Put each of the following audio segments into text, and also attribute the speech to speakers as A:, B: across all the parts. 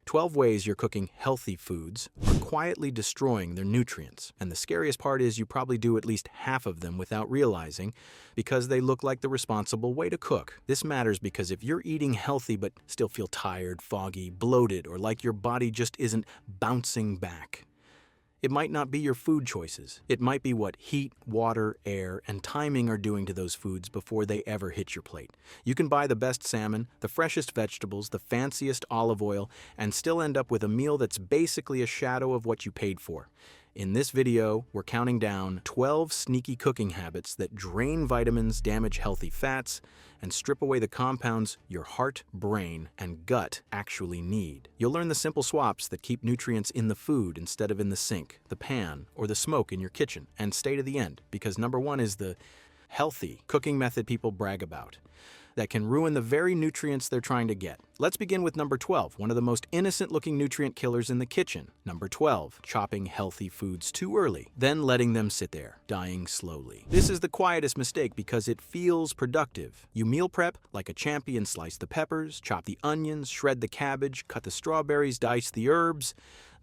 A: 12 ways you're cooking healthy foods are quietly destroying their nutrients. And the scariest part is you probably do at least half of them without realizing because they look like the responsible way to cook. This matters because if you're eating healthy but still feel tired, foggy, bloated, or like your body just isn't bouncing back, it might not be your food choices. It might be what heat, water, air, and timing are doing to those foods before they ever hit your plate. You can buy the best salmon, the freshest vegetables, the fanciest olive oil, and still end up with a meal that's basically a shadow of what you paid for. In this video, we're counting down 12 sneaky cooking habits that drain vitamins, damage healthy fats, and strip away the compounds your heart, brain, and gut actually need. You'll learn the simple swaps that keep nutrients in the food instead of in the sink, the pan, or the smoke in your kitchen. And stay to the end, because number one is the healthy cooking method people brag about that can ruin the very nutrients they're trying to get. Let's begin with number 12, one of the most innocent-looking nutrient killers in the kitchen. Number 12, chopping healthy foods too early, then letting them sit there, dying slowly. This is the quietest mistake because it feels productive. You meal prep like a champion, slice the peppers, chop the onions, shred the cabbage, cut the strawberries, dice the herbs,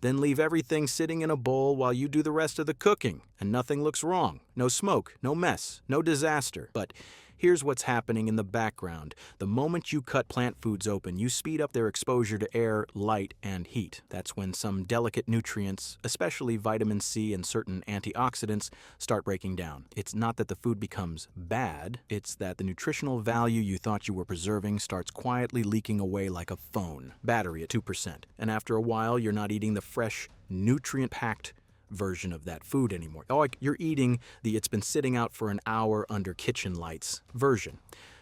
A: then leave everything sitting in a bowl while you do the rest of the cooking, and nothing looks wrong. No smoke, no mess, no disaster. But here's what's happening in the background. The moment you cut plant foods open, you speed up their exposure to air, light, and heat. That's when some delicate nutrients, especially vitamin C and certain antioxidants, start breaking down. It's not that the food becomes bad, it's that the nutritional value you thought you were preserving starts quietly leaking away like a phone. Battery at 2%. And after a while, you're not eating the fresh, nutrient-packed version of that food anymore. Oh, you're eating the it's been sitting out for an hour under kitchen lights version.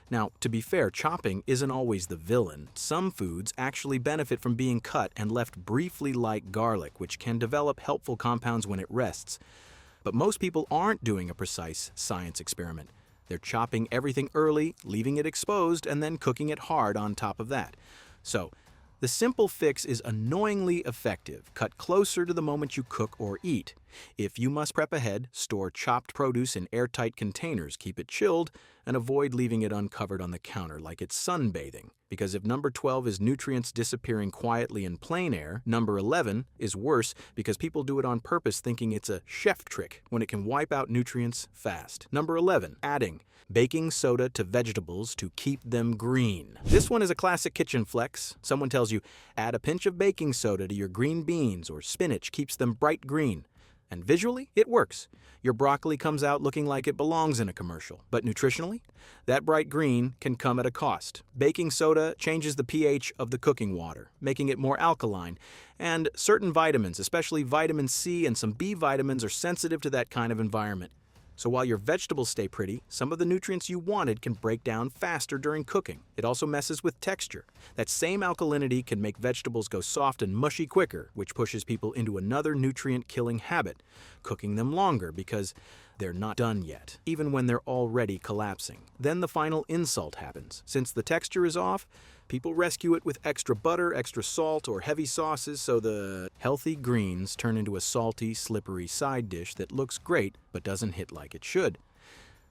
A: Now, to be fair, chopping isn't always the villain. Some foods actually benefit from being cut and left briefly like garlic, which can develop helpful compounds when it rests. But most people aren't doing a precise science experiment. They're chopping everything early, leaving it exposed, and then cooking it hard on top of that. So, the simple fix is annoyingly effective. Cut closer to the moment you cook or eat. If you must prep ahead, store chopped produce in airtight containers, keep it chilled, and avoid leaving it uncovered on the counter like it's sunbathing. Because if number 12 is nutrients disappearing quietly in plain air, number 11 is worse because people do it on purpose thinking it's a chef trick when it can wipe out nutrients fast. Number 11, adding baking soda to vegetables to keep them green. This one is a classic kitchen flex. Someone tells you, add a pinch of baking soda to your green beans or spinach, keeps them bright green. And visually, it works. Your broccoli comes out looking like it belongs in a commercial. But nutritionally, that bright green can come at a cost. Baking soda changes the pH of the cooking water, making it more alkaline. And certain vitamins, especially vitamin C and some B vitamins, are sensitive to that kind of environment. So while your vegetables stay pretty, some of the nutrients you wanted can break down faster during cooking. It also messes with texture. That same alkalinity can make vegetables go soft and mushy quicker, which pushes people into another nutrient-killing habit, cooking them longer because they're not done yet, even when they're already collapsing. Then the final insult happens. Since the texture is off, people rescue it with extra butter, extra salt, or heavy sauces, so the healthy greens turn into a salty, slippery side dish that looks great but doesn't hit like it should.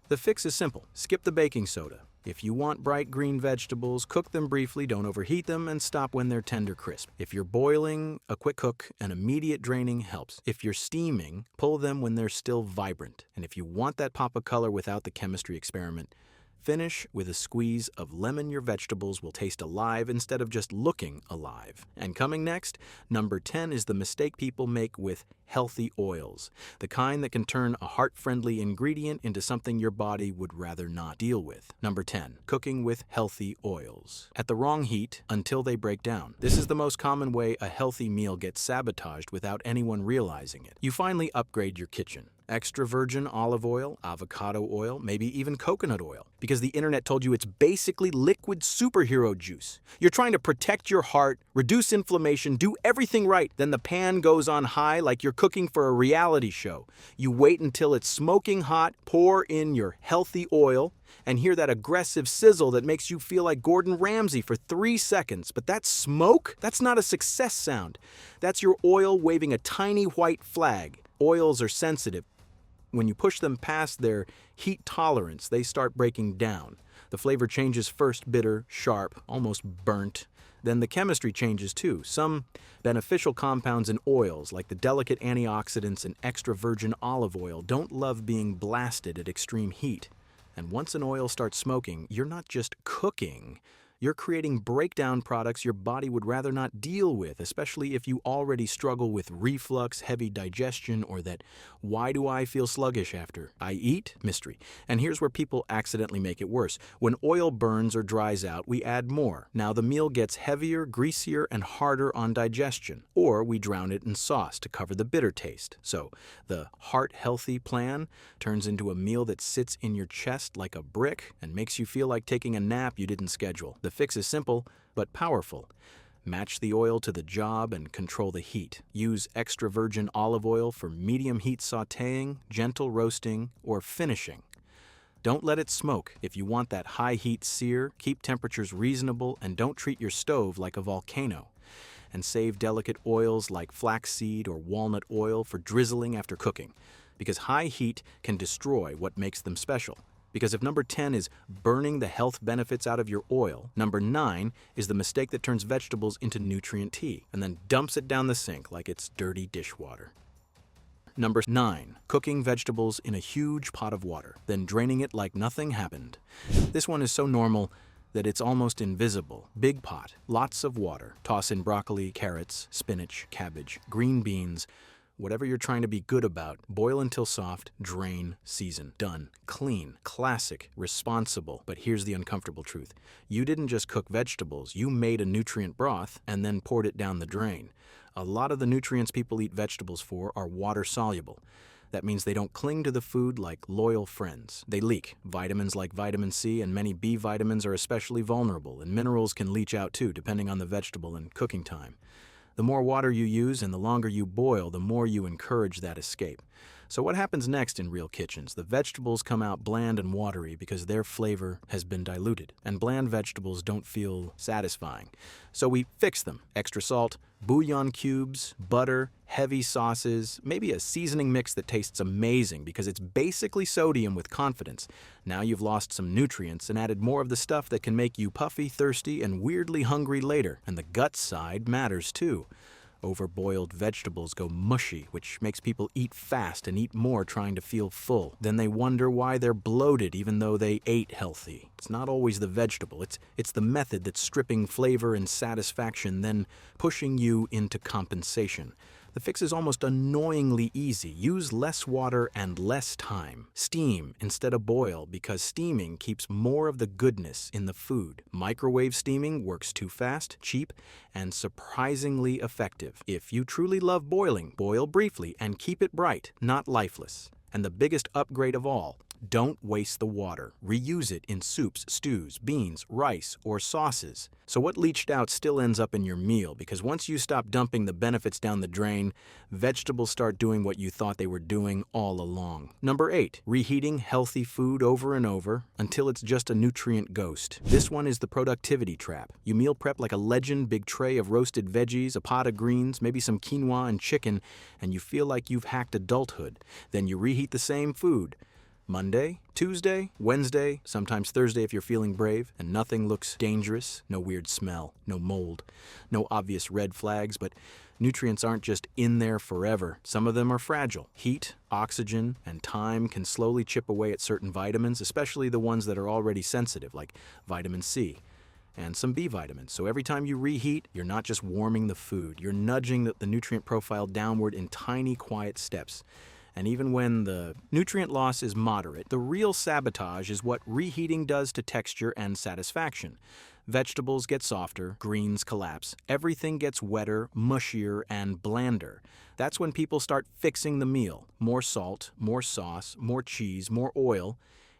A: The fix is simple. Skip the baking soda. If you want bright green vegetables, cook them briefly, don't overheat them, and stop when they're tender crisp. If you're boiling, a quick cook and immediate draining helps. If you're steaming, pull them when they're still vibrant. And if you want that pop of color without the chemistry experiment, finish with a squeeze of lemon. Your vegetables will taste alive instead of just looking alive. And coming next, number 10 is the mistake people make with healthy oils. The kind that can turn a heart-friendly ingredient into something your body would rather not deal with. Number 10, cooking with healthy oils. At the wrong heat until they break down. This is the most common way a healthy meal gets sabotaged without anyone realizing it. You finally upgrade your kitchen. Extra virgin olive oil, avocado oil, maybe even coconut oil, because the internet told you it's basically liquid superhero juice. You're trying to protect your heart, reduce inflammation, do everything right. Then the pan goes on high like you're cooking for a reality show. You wait until it's smoking hot, pour in your healthy oil, and hear that aggressive sizzle that makes you feel like Gordon Ramsay for 3 seconds. But that smoke? That's not a success sound. That's your oil waving a tiny white flag. Oils are sensitive. When you push them past their heat tolerance, they start breaking down. The flavor changes first bitter, sharp, almost burnt, Then the chemistry changes too. Some beneficial compounds in oils, like the delicate antioxidants in extra virgin olive oil, don't love being blasted at extreme heat. And once an oil starts smoking, you're not just cooking. You're creating breakdown products your body would rather not deal with, especially if you already struggle with reflux, heavy digestion, or that "why do I feel sluggish after I eat?" mystery. And here's where people accidentally make it worse. When oil burns or dries out, we add more. Now the meal gets heavier, greasier, and harder on digestion. Or we drown it in sauce to cover the bitter taste. So the heart-healthy plan turns into a meal that sits in your chest like a brick and makes you feel like taking a nap you didn't schedule. The fix is simple, but powerful. Match the oil to the job and control the heat. Use extra virgin olive oil for medium heat sautéing, gentle roasting, or finishing. Don't let it smoke. If you want that high heat sear, keep temperatures reasonable and don't treat your stove like a volcano. And save delicate oils like flaxseed or walnut oil for drizzling after cooking, because high heat can destroy what makes them special. Because if number 10 is burning the health benefits out of your oil, number 9 is the mistake that turns vegetables into nutrient tea and then dumps it down the sink like it's dirty dishwater. Number 9, cooking vegetables in a huge pot of water, then draining it like nothing happened. This one is so normal that it's almost invisible. Big pot, lots of water. Toss in broccoli, carrots, spinach, cabbage, green beans, whatever you're trying to be good about. Boil until soft, drain, season. Done. Clean, classic, responsible. But here's the uncomfortable truth. You didn't just cook vegetables, you made a nutrient broth and then poured it down the drain. A lot of the nutrients people eat vegetables for are water soluble. That means they don't cling to the food like loyal friends. They leak. Vitamins like vitamin C and many B vitamins are especially vulnerable, and minerals can leach out too, depending on the vegetable and cooking time. The more water you use and the longer you boil, the more you encourage that escape. So what happens next in real kitchens? The vegetables come out bland and watery because their flavor has been diluted. And bland vegetables don't feel satisfying. So we fix them. Extra salt, bouillon cubes, butter, heavy sauces, maybe a seasoning mix that tastes amazing because it's basically sodium with confidence. Now you've lost some nutrients and added more of the stuff that can make you puffy, thirsty, and weirdly hungry later. And the gut side matters too. Overboiled vegetables go mushy, which makes people eat fast and eat more trying to feel full. Then they wonder why they're bloated even though they ate healthy. It's not always the vegetable. It's the method that's stripping flavor and satisfaction, then pushing you into compensation. The fix is almost annoyingly easy. Use less water and less time. Steam instead of boil because steaming keeps more of the goodness in the food. Microwave steaming works too fast, cheap, and surprisingly effective. If you truly love boiling, boil briefly and keep it bright, not lifeless. And the biggest upgrade of all, don't waste the water. Reuse it in soups, stews, beans, rice, or sauces. So what leached out still ends up in your meal, because once you stop dumping the benefits down the drain, vegetables start doing what you thought they were doing all along. Number 8, reheating healthy food over and over until it's just a nutrient ghost. This one is the productivity trap. You meal prep like a legend, big tray of roasted veggies, a pot of greens, maybe some quinoa and chicken, and you feel like you've hacked adulthood. Then you reheat the same food. Monday, Tuesday, Wednesday, sometimes Thursday if you're feeling brave, and nothing looks dangerous, no weird smell, no mold, no obvious red flags, but nutrients aren't just in there forever. Some of them are fragile. Heat, oxygen, and time can slowly chip away at certain vitamins, especially the ones that are already sensitive, like vitamin C and some B vitamins. So every time you reheat, you're not just warming the food, you're nudging the nutrient profile downward in tiny, quiet steps. And even when the nutrient loss is moderate, the real sabotage is what reheating does to texture and satisfaction. Vegetables get softer, greens collapse, everything gets wetter, mushier, and blander. That's when people start fixing the meal. More salt, more sauce, more cheese, more oil,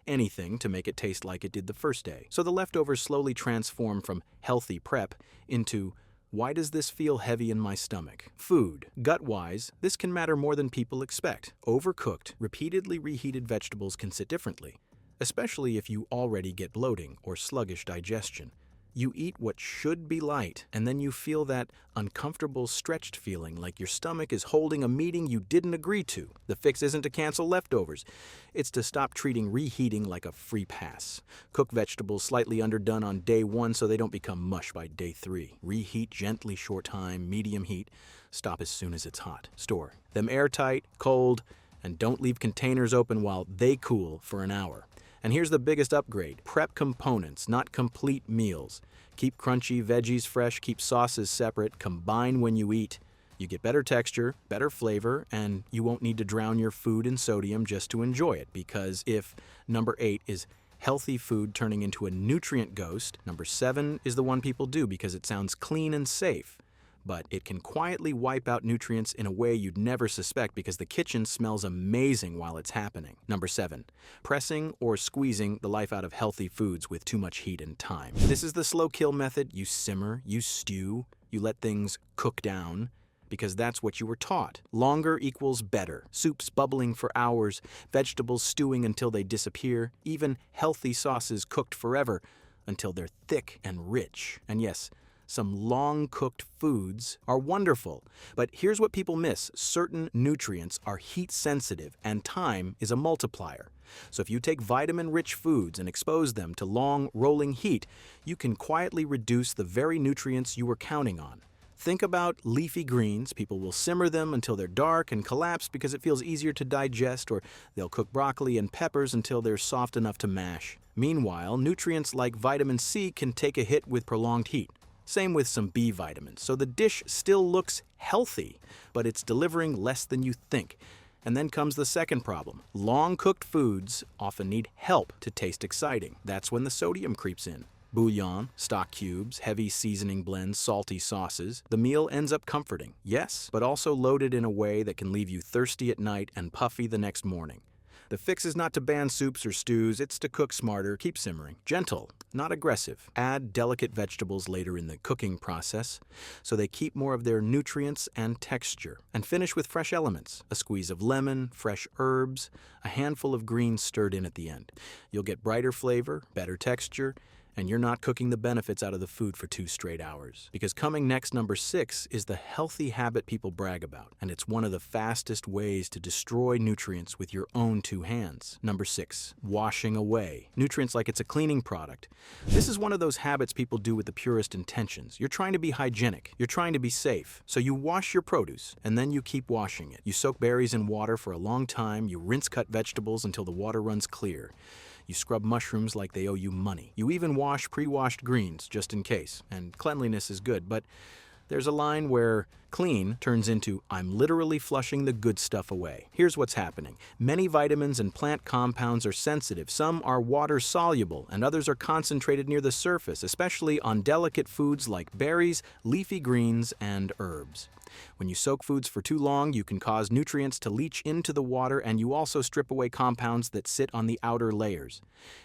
A: anything to make it taste like it did the first day. So the leftovers slowly transform from healthy prep into, why does this feel heavy in my stomach? Food. Gut-wise, this can matter more than people expect. Overcooked, repeatedly reheated vegetables can sit differently, especially if you already get bloating or sluggish digestion. You eat what should be light, and then you feel that uncomfortable, stretched feeling like your stomach is holding a meeting you didn't agree to. The fix isn't to cancel leftovers. It's to stop treating reheating like a free pass. Cook vegetables slightly underdone on day 1 so they don't become mush by day 3. Reheat gently short time, medium heat. Stop as soon as it's hot. Store them airtight, cold, and don't leave containers open while they cool for an hour. And here's the biggest upgrade. Prep components, not complete meals. Keep crunchy veggies fresh, keep sauces separate, combine when you eat. You get better texture, better flavor, and you won't need to drown your food in sodium just to enjoy it, because if number 8 is healthy food turning into a nutrient ghost, number 7 is the one people do because it sounds clean and safe. But it can quietly wipe out nutrients in a way you'd never suspect because the kitchen smells amazing while it's happening. Number 7, pressing or squeezing the life out of healthy foods with too much heat and time. This is the slow kill method. You simmer, you stew, you let things cook down, because that's what you were taught. Longer equals better. Soups bubbling for hours, vegetables stewing until they disappear, even healthy sauces cooked forever until they're thick and rich. And yes, some long-cooked foods are wonderful, but here's what people miss. Certain nutrients are heat-sensitive, and time is a multiplier. So if you take vitamin-rich foods and expose them to long, rolling heat, you can quietly reduce the very nutrients you were counting on. Think about leafy greens. People will simmer them until they're dark and collapse because it feels easier to digest, or they'll cook broccoli and peppers until they're soft enough to mash. Meanwhile, nutrients like vitamin C can take a hit with prolonged heat. Same with some B vitamins. So the dish still looks healthy, but it's delivering less than you think. And then comes the second problem. Long-cooked foods often need help to taste exciting. That's when the sodium creeps in. Bouillon, stock cubes, heavy seasoning blends, salty sauces. The meal ends up comforting, yes, but also loaded in a way that can leave you thirsty at night and puffy the next morning. The fix is not to ban soups or stews, it's to cook smarter, keep simmering. Gentle, not aggressive. Add delicate vegetables later in the cooking process so they keep more of their nutrients and texture. And finish with fresh elements, a squeeze of lemon, fresh herbs, a handful of greens stirred in at the end. You'll get brighter flavor, better texture, and you're not cooking the benefits out of the food for 2 straight hours. Because coming next, number 6, is the healthy habit people brag about, and it's one of the fastest ways to destroy nutrients with your own 2 hands. Number 6, washing away. Nutrients like it's a cleaning product. This is one of those habits people do with the purest intentions. You're trying to be hygienic. You're trying to be safe. So you wash your produce, and then you keep washing it. You soak berries in water for a long time. You rinse cut vegetables until the water runs clear. You scrub mushrooms like they owe you money. You even wash pre-washed greens just in case. And cleanliness is good, but there's a line where clean turns into I'm literally flushing the good stuff away. Here's what's happening. Many vitamins and plant compounds are sensitive. Some are water soluble and others are concentrated near the surface, especially on delicate foods like berries, leafy greens, and herbs. When you soak foods for too long, you can cause nutrients to leach into the water, and you also strip away compounds that sit on the outer layers.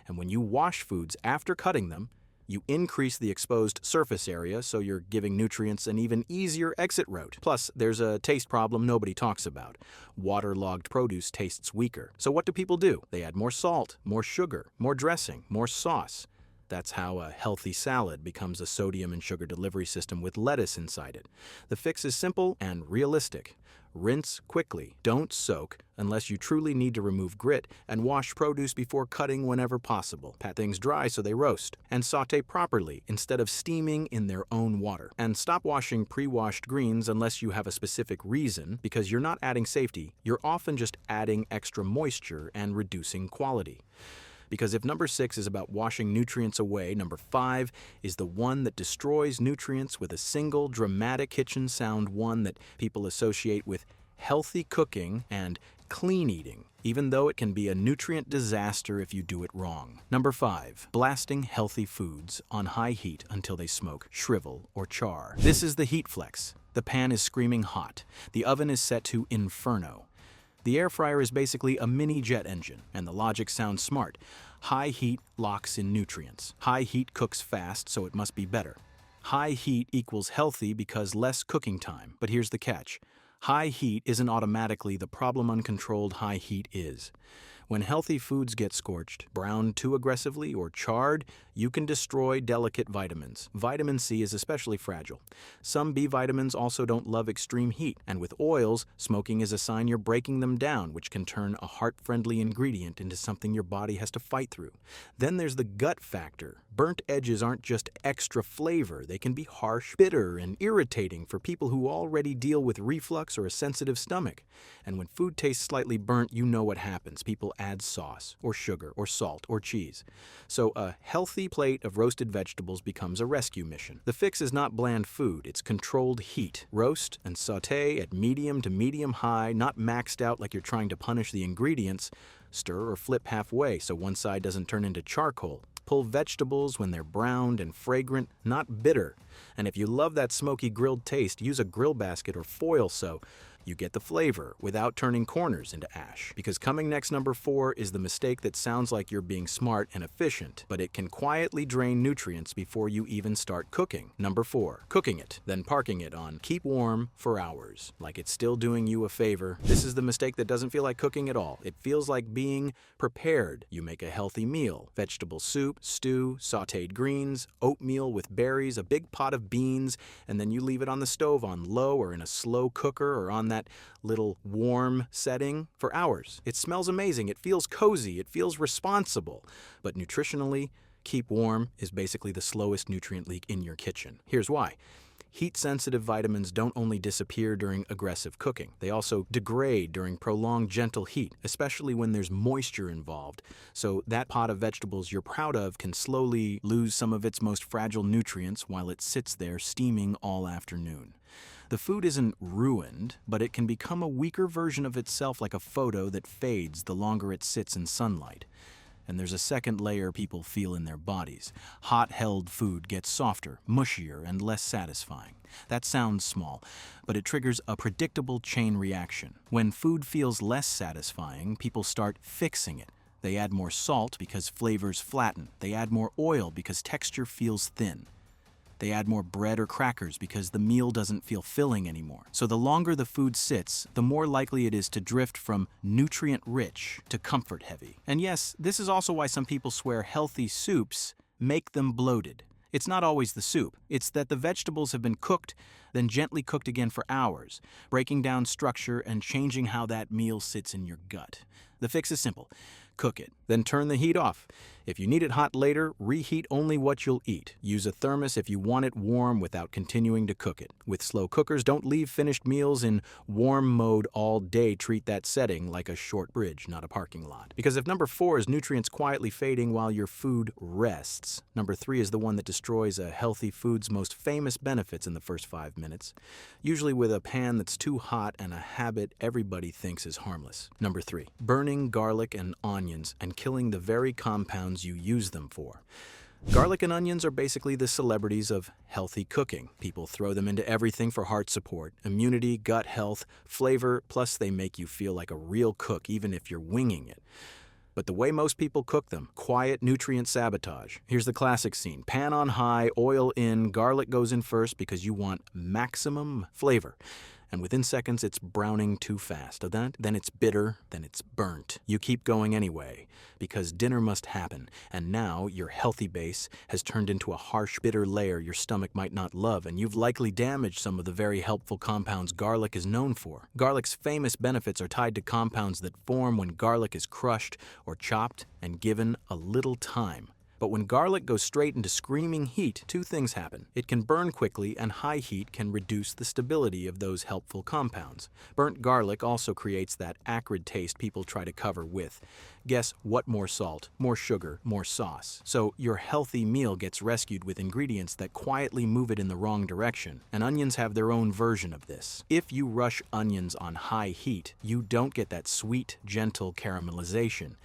A: And when you wash foods after cutting them, you increase the exposed surface area, so you're giving nutrients an even easier exit route. Plus, there's a taste problem nobody talks about. Waterlogged produce tastes weaker. So what do people do? They add more salt, more sugar, more dressing, more sauce. That's how a healthy salad becomes a sodium and sugar delivery system with lettuce inside it. The fix is simple and realistic. Rinse quickly. Don't soak unless you truly need to remove grit, and wash produce before cutting whenever possible. Pat things dry so they roast. And saute properly instead of steaming in their own water. And stop washing pre-washed greens unless you have a specific reason, because you're not adding safety. You're often just adding extra moisture and reducing quality. Because if number 6 is about washing nutrients away, number 5 is the one that destroys nutrients with a single dramatic kitchen sound, one that people associate with healthy cooking and clean eating, even though it can be a nutrient disaster if you do it wrong. Number 5, blasting healthy foods on high heat until they smoke, shrivel, or char. This is the heat flex. The pan is screaming hot. The oven is set to inferno. The air fryer is basically a mini jet engine, and the logic sounds smart. High heat locks in nutrients. High heat cooks fast, so it must be better. High heat equals healthy because less cooking time. But here's the catch. High heat isn't automatically the problem uncontrolled high heat is. When healthy foods get scorched, browned too aggressively, or charred, you can destroy delicate vitamins. Vitamin C is especially fragile. Some B vitamins also don't love extreme heat, and with oils, smoking is a sign you're breaking them down, which can turn a heart-friendly ingredient into something your body has to fight through. Then there's the gut factor. Burnt edges aren't just extra flavor, they can be harsh, bitter, and irritating for people who already deal with reflux or a sensitive stomach. And when food tastes slightly burnt, you know what happens. People add sauce, or sugar, or salt, or cheese. So a healthy plate of roasted vegetables becomes a rescue mission. The fix is not bland food, it's controlled heat. Roast and saute at medium to medium high, not maxed out like you're trying to punish the ingredients. Stir or flip halfway so one side doesn't turn into charcoal. Pull vegetables when they're browned and fragrant, not bitter. And if you love that smoky grilled taste, use a grill basket or foil so you get the flavor without turning corners into ash. Because coming next, number 4, is the mistake that sounds like you're being smart and efficient, but it can quietly drain nutrients before you even start cooking. Number 4, cooking it, then parking it on keep warm for hours, like it's still doing you a favor. This is the mistake that doesn't feel like cooking at all. It feels like being prepared. You make a healthy meal, vegetable soup, stew, sautéed greens, oatmeal with berries, a big pot of beans, and then you leave it on the stove on low or in a slow cooker or on that little warm setting for hours. It smells amazing, it feels cozy, it feels responsible. But nutritionally, keep warm is basically the slowest nutrient leak in your kitchen. Here's why. Heat-sensitive vitamins don't only disappear during aggressive cooking. They also degrade during prolonged gentle heat, especially when there's moisture involved. So that pot of vegetables you're proud of can slowly lose some of its most fragile nutrients while it sits there steaming all afternoon. The food isn't ruined, but it can become a weaker version of itself, like a photo that fades the longer it sits in sunlight. And there's a second layer people feel in their bodies. Hot-held food gets softer, mushier, and less satisfying. That sounds small, but it triggers a predictable chain reaction. When food feels less satisfying, people start fixing it. They add more salt because flavors flatten. They add more oil because texture feels thin. They add more bread or crackers because the meal doesn't feel filling anymore. So the longer the food sits, the more likely it is to drift from nutrient-rich to comfort-heavy. And yes, this is also why some people swear healthy soups make them bloated. It's not always the soup. It's that the vegetables have been cooked, then gently cooked again for hours, breaking down structure and changing how that meal sits in your gut. The fix is simple. Cook it, then turn the heat off. If you need it hot later, reheat only what you'll eat. Use a thermos if you want it warm without continuing to cook it. With slow cookers, don't leave finished meals in warm mode all day. Treat that setting like a short bridge, not a parking lot. Because if number 4 is nutrients quietly fading while your food rests, number 3 is the one that destroys a healthy food's most famous benefits in the first 5 minutes, usually with a pan that's too hot and a habit everybody thinks is harmless. Number 3, burning garlic and onions and killing the very compounds you use them for. Garlic and onions are basically the celebrities of healthy cooking. People throw them into everything for heart support, immunity, gut health, flavor, plus they make you feel like a real cook even if you're winging it. But the way most people cook them, quiet nutrient sabotage. Here's the classic scene. Pan on high, oil in, garlic goes in first because you want maximum flavor. And within seconds, it's browning too fast. Then it's bitter, then it's burnt. You keep going anyway, because dinner must happen, and now your healthy base has turned into a harsh, bitter layer your stomach might not love, and you've likely damaged some of the very helpful compounds garlic is known for. Garlic's famous benefits are tied to compounds that form when garlic is crushed or chopped and given a little time. But when garlic goes straight into screaming heat, 2 things happen. It can burn quickly, and high heat can reduce the stability of those helpful compounds. Burnt garlic also creates that acrid taste people try to cover with. Guess what? More salt, more sugar, more sauce. So your healthy meal gets rescued with ingredients that quietly move it in the wrong direction. And onions have their own version of this. If you rush onions on high heat, you don't get that sweet, gentle caramelization.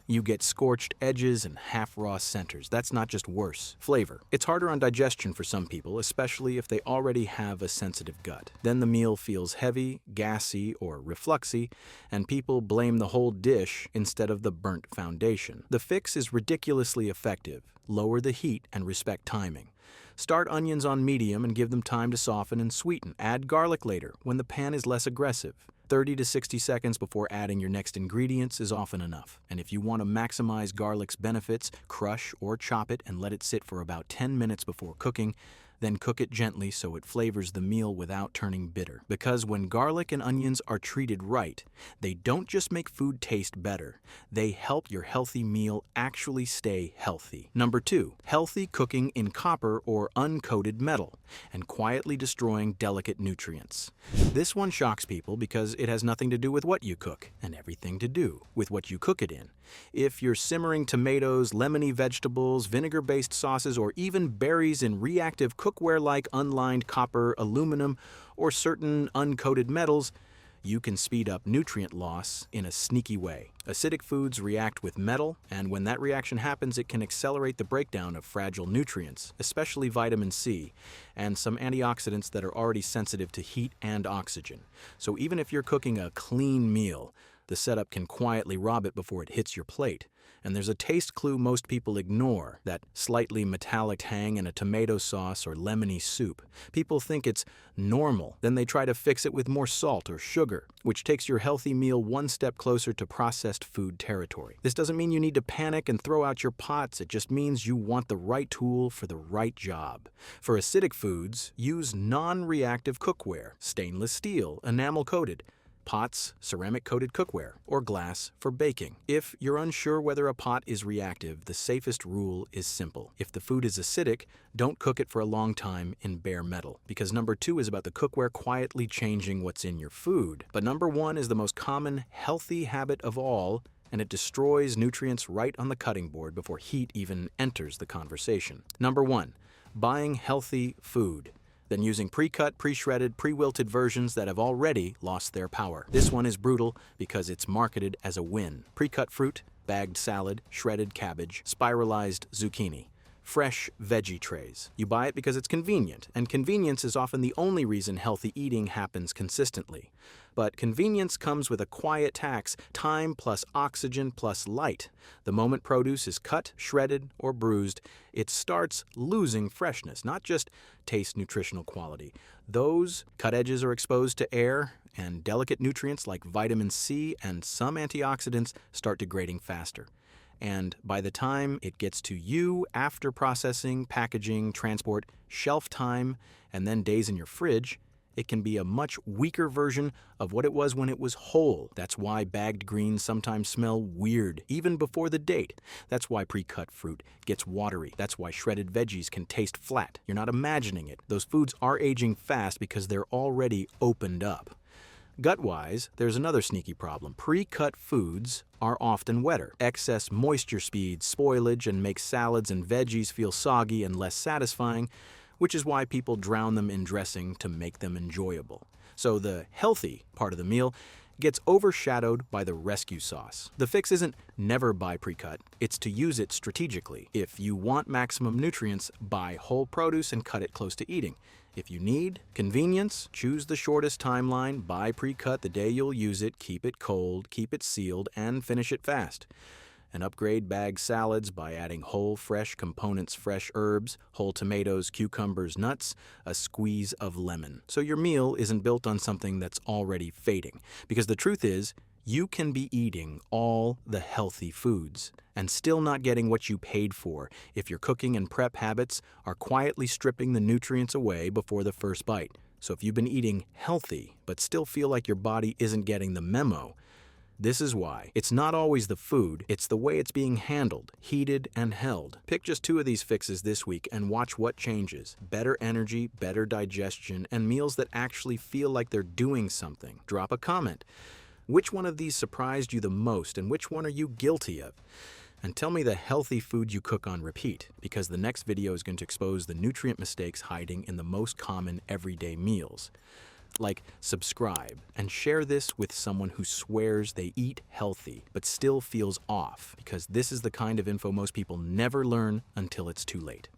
A: You get scorched edges and half-raw centers. That's not just worse flavor. It's harder on digestion for some people, especially if they already have a sensitive gut. Then the meal feels heavy, gassy, or refluxy, and people blame the whole dish instead of the burnt foundation. The fix is ridiculously effective. Lower the heat and respect timing. Start onions on medium and give them time to soften and sweeten. Add garlic later when the pan is less aggressive. 30 to 60 seconds before adding your next ingredients is often enough. And if you want to maximize garlic's benefits, crush or chop it and let it sit for about 10 minutes before cooking. Then cook it gently so it flavors the meal without turning bitter. Because when garlic and onions are treated right, they don't just make food taste better, they help your healthy meal actually stay healthy. Number 2, healthy cooking in copper or uncoated metal and quietly destroying delicate nutrients. This one shocks people because it has nothing to do with what you cook and everything to do with what you cook it in. If you're simmering tomatoes, lemony vegetables, vinegar-based sauces, or even berries in reactive cookware like unlined copper, aluminum, or certain uncoated metals, you can speed up nutrient loss in a sneaky way. Acidic foods react with metal, and when that reaction happens, it can accelerate the breakdown of fragile nutrients, especially vitamin C, and some antioxidants that are already sensitive to heat and oxygen. So even if you're cooking a clean meal, the setup can quietly rob it before it hits your plate. And there's a taste clue most people ignore, that slightly metallic tang in a tomato sauce or lemony soup. People think it's normal, then they try to fix it with more salt or sugar, which takes your healthy meal one step closer to processed food territory. This doesn't mean you need to panic and throw out your pots, it just means you want the right tool for the right job. For acidic foods, use non-reactive cookware, stainless steel, enamel-coated, pots, ceramic-coated cookware, or glass for baking. If you're unsure whether a pot is reactive, the safest rule is simple. If the food is acidic, don't cook it for a long time in bare metal, because number 2 is about the cookware quietly changing what's in your food. But number 1 is the most common healthy habit of all, and it destroys nutrients right on the cutting board before heat even enters the conversation. Number 1, buying healthy food, then using pre-cut, pre-shredded, pre-wilted versions that have already lost their power. This one is brutal because it's marketed as a win. Pre-cut fruit, bagged salad, shredded cabbage, spiralized zucchini, fresh veggie trays. You buy it because it's convenient, and convenience is often the only reason healthy eating happens consistently. But convenience comes with a quiet tax, time plus oxygen plus light. The moment produce is cut, shredded, or bruised, it starts losing freshness, not just taste, nutritional quality. Those cut edges are exposed to air, and delicate nutrients like vitamin C and some antioxidants start degrading faster. And by the time it gets to you after processing, packaging, transport, shelf time, and then days in your fridge, it can be a much weaker version of what it was when it was whole. That's why bagged greens sometimes smell weird, even before the date. That's why pre-cut fruit gets watery. That's why shredded veggies can taste flat. You're not imagining it. Those foods are aging fast because they're already opened up. Gut-wise, there's another sneaky problem. Pre-cut foods are often wetter. Excess moisture speeds spoilage and makes salads and veggies feel soggy and less satisfying, which is why people drown them in dressing to make them enjoyable. So the healthy part of the meal gets overshadowed by the rescue sauce. The fix isn't never buy pre-cut, it's to use it strategically. If you want maximum nutrients, buy whole produce and cut it close to eating. If you need convenience, choose the shortest timeline, buy pre-cut the day you'll use it, keep it cold, keep it sealed, and finish it fast. And upgrade bagged salads by adding whole, fresh components, fresh herbs, whole tomatoes, cucumbers, nuts, a squeeze of lemon. So your meal isn't built on something that's already fading. Because the truth is, you can be eating all the healthy foods and still not getting what you paid for if your cooking and prep habits are quietly stripping the nutrients away before the first bite. So if you've been eating healthy but still feel like your body isn't getting the memo, this is why. It's not always the food, it's the way it's being handled, heated, and held. Pick just 2 of these fixes this week and watch what changes. Better energy, better digestion, and meals that actually feel like they're doing something. Drop a comment. Which one of these surprised you the most, and which one are you guilty of? And tell me the healthy food you cook on repeat, because the next video is going to expose the nutrient mistakes hiding in the most common everyday meals. Like, subscribe, and share this with someone who swears they eat healthy but still feels off, because this is the kind of info most people never learn until it's too late.